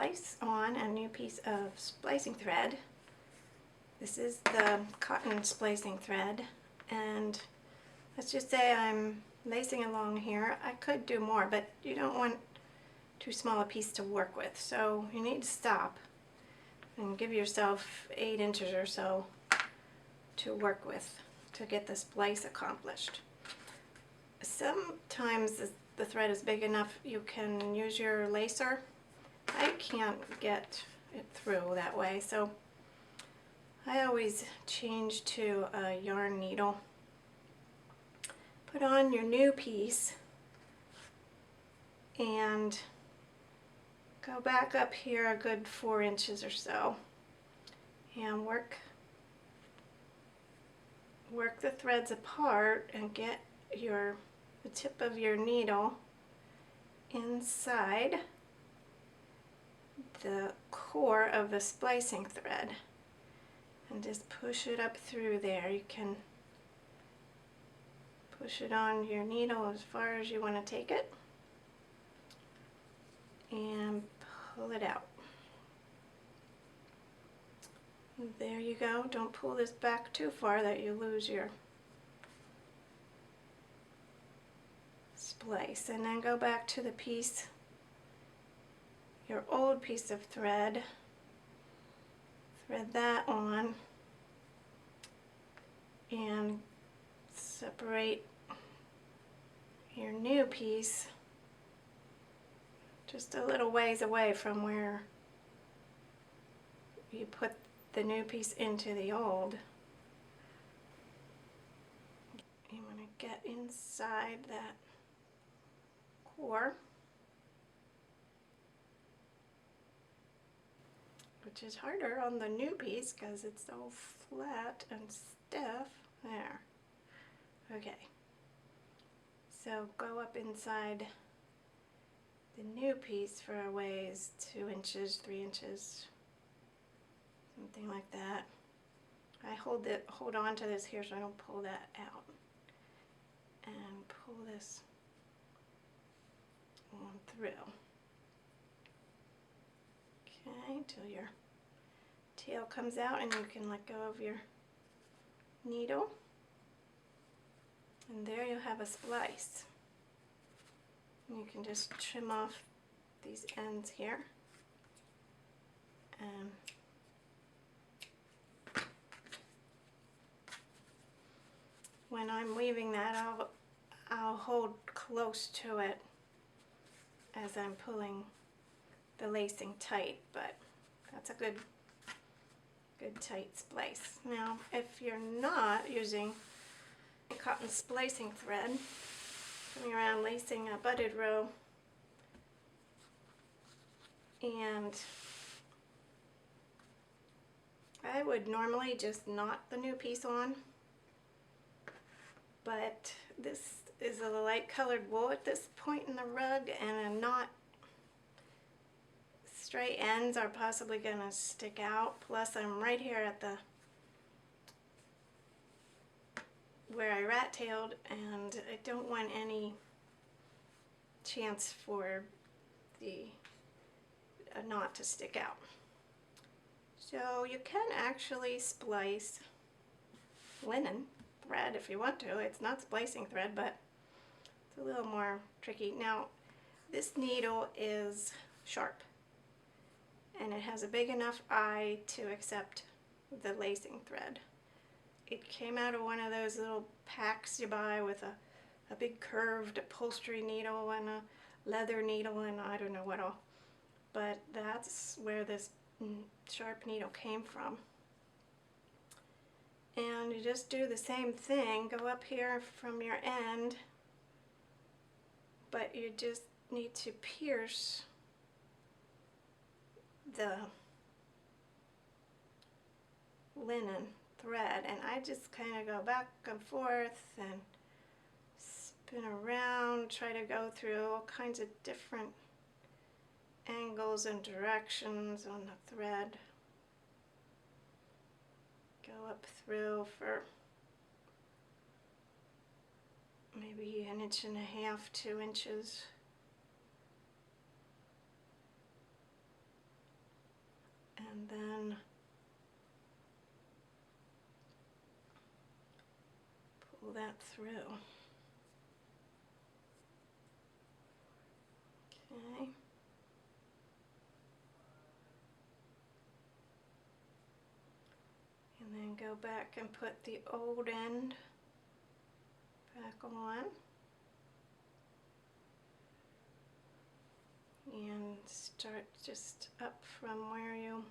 splice on a new piece of splicing thread. This is the cotton splicing thread, and let's just say I'm lacing along here. I could do more, but you don't want too small a piece to work with, so you need to stop and give yourself 8 inches or so to work with to get the splice accomplished. Sometimes the thread is big enough you can use your lacer. I can't get it through that way, so I always change to a yarn needle. Put on your new piece and go back up here a good 4 inches or so and work the threads apart and get the tip of your needle inside the core of the splicing thread and just push it up through there. You can push it on your needle as far as you want to take it and pull it out. There you go. Don't pull this back too far that you lose your splice. And then go back to the piece, your old piece of thread. Thread that on and separate your new piece just a little ways away from where you put the new piece into the old. You want to get inside that core, which is harder on the new piece because it's so flat and stiff. There. Okay. So go up inside the new piece for a ways, 2 inches, 3 inches, something like that. I hold on to this here so I don't pull that out. And pull this on through. Okay, until your tail comes out and you can let go of your needle. And there you have a splice. You can just trim off these ends here. When I'm weaving that, I'll hold close to it as I'm pulling the lacing tight, but that's a good tight splice. Now, if you're not using cotton splicing thread, coming around lacing a butted row, and I would normally just knot the new piece on, but this is a light colored wool at this point in the rug, and a knot stray ends are possibly going to stick out. Plus I'm right here at the where I rat-tailed, and I don't want any chance for a knot to stick out. So you can actually splice linen thread if you want to. It's not splicing thread, but it's a little more tricky. Now, this needle is sharp, and it has a big enough eye to accept the lacing thread. It came out of one of those little packs you buy with a big curved upholstery needle and a leather needle and I don't know what all. But that's where this sharp needle came from. And you just do the same thing. Go up here from your end, but you just need to pierce the linen thread, and I just kind of go back and forth and spin around, try to go through all kinds of different angles and directions on the thread. Go up through for maybe 1.5 to 2 inches. and then pull that through. Okay. And then go back and put the old end back on. And start just up from where you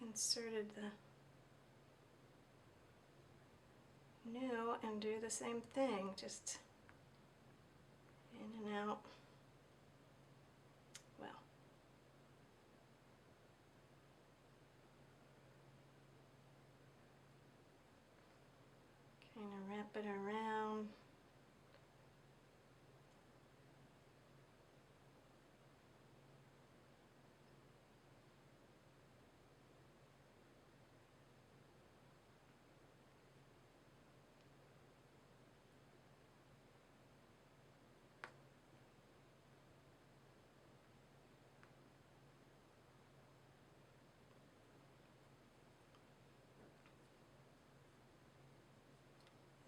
inserted the new and do the same thing, just in and out. Well, kind of wrap it around.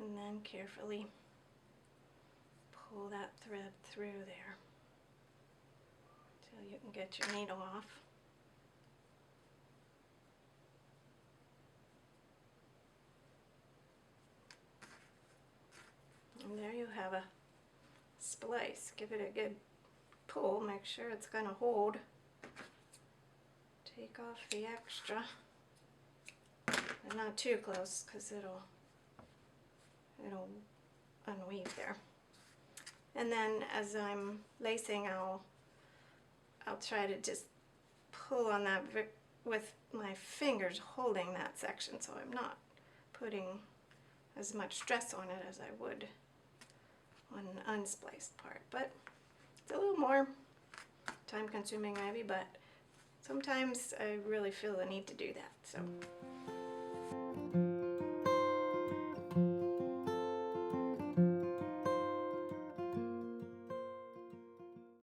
And then carefully pull that thread through there until you can get your needle off. And there you have a splice. Give it a good pull, make sure it's going to hold. Take off the extra, but not too close because it'll unweave there. And then as I'm lacing, I'll try to just pull on that with my fingers, holding that section, so I'm not putting as much stress on it as I would on an unspliced part. But it's a little more time consuming maybe, but sometimes I really feel the need to do that. So